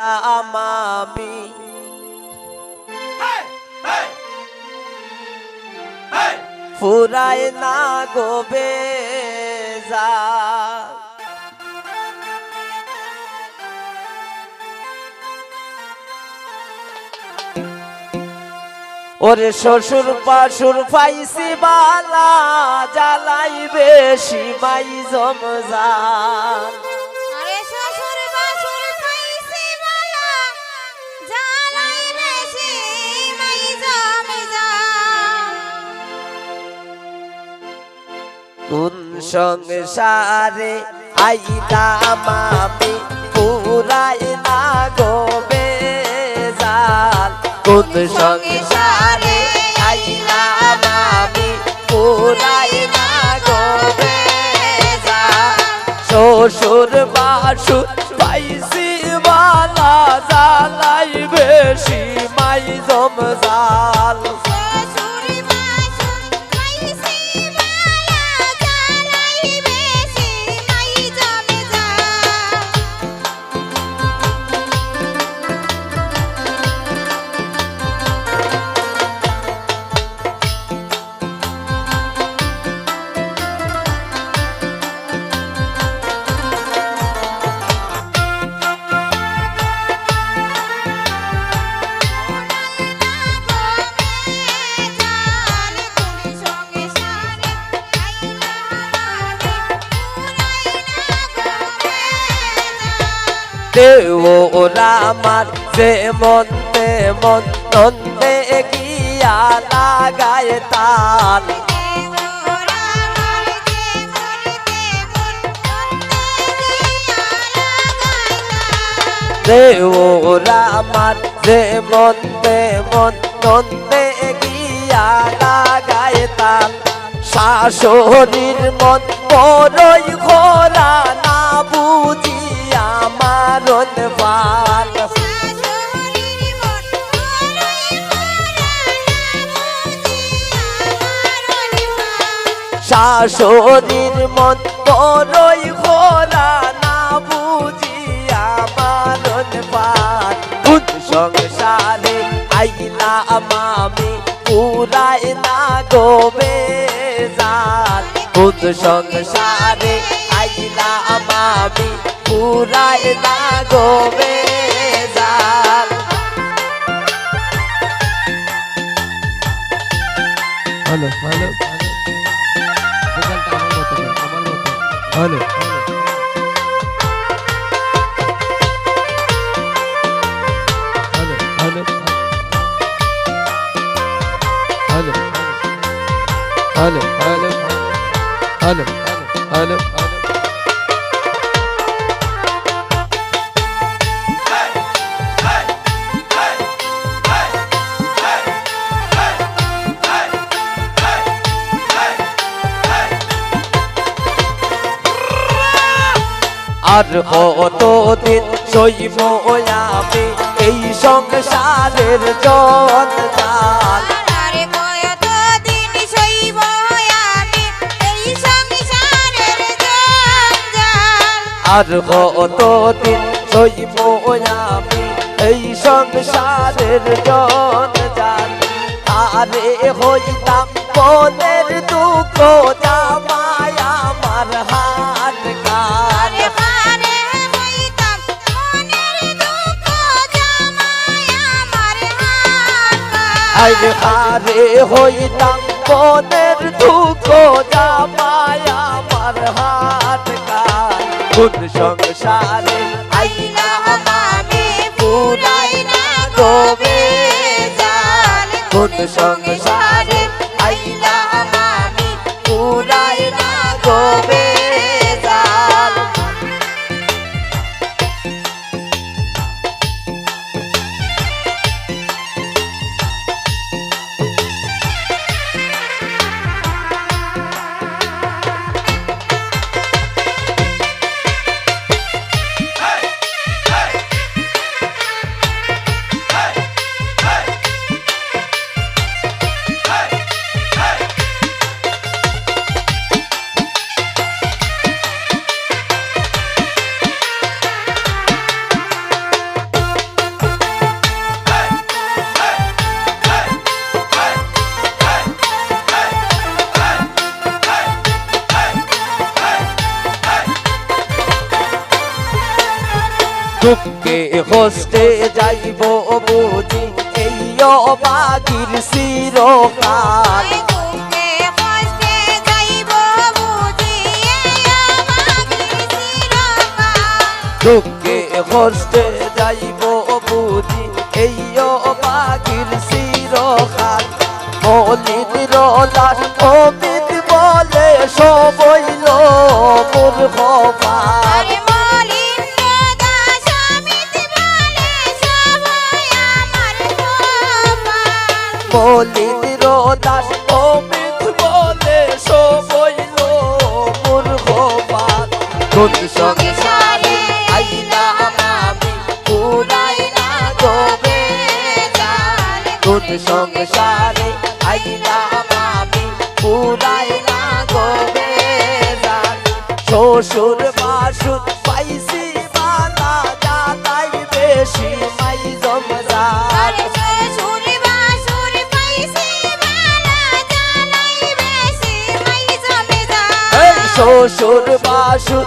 আমামি ফুরায় না গোবে যা ওরে শ্বশুর পাশুর পাইছি বালা জ্বালাই বেশি মাই জমজা কোন সংসারে আইলাম আমি পুরাই না গোবে জাল কোন সংসারে আইলাম আমি পুরাই না গোবে জাল শ্বশুর বাসুর পাইছি বালা জ্বালাই বেশি মাই জমজাল ওরা আমার যেমন তেমন নন্দে গিয়া লাগায় তাল ওরা আমার যেমন তেমন নন্দে গিয়া লাগায় তাল শাশুড়ির মন বড়ই ঘোরা না বুঝি আমার পাল শাশুড়ির মন বড়ই ঘোরা না বুঝি আমার পাল কোন সংসারে আইলাম আমি পুরাই না গোবে জাল কোন সংসারে আইলাম আমি পুরাই না গোবে জাল হ্যালো হ্যালো ভোকালটা আমার মতো hello hello hello hello hello hello hello আর কতদিন সইব আমি এই সংসারের জঞ্জাল আর কতদিন সইব আমি এই সংসারের জঞ্জাল আরে হইতাম মনের দুঃখ জামাই আমার হাত কার আরে হইতাম মনের দুঃখ জামাই আমার হাত কার কোন সংসারে আইলাম আমি পুরাই না গোবে জাল কোন সংসারে আইলাম আমি পুরাই না গোবে জাল দুঃখে হস্তে যাইব বুঝি এই অবাগির চিরকাল দুঃখে কষ্টে যাইব বুঝি এই অবাগির চিরকাল দুঃখে হস্তে যাইব বুঝি এই অবাগির চিরকাল মলিন লাশ অমিত বলে সবইল মূর্খ পাল আরে মলিন দাস অমিত বলে সবাই আমার গোপাল মলিন দাস অমিত বলে সবইল মূর্খ পাল কোন সংসারে আইলাম আমি পুরাই না গোবে জান কোন সংসারে আইলাম আমি পুরাই না গোবে জান শ্বশুর বাসুর পাইছি বালা যাতাই বেশি মাই জমজান আরে শ্বশুর বাসুর পাইছি বালা জানাই বেশি মাই জমে এই যায় শ্বশুর বাসুর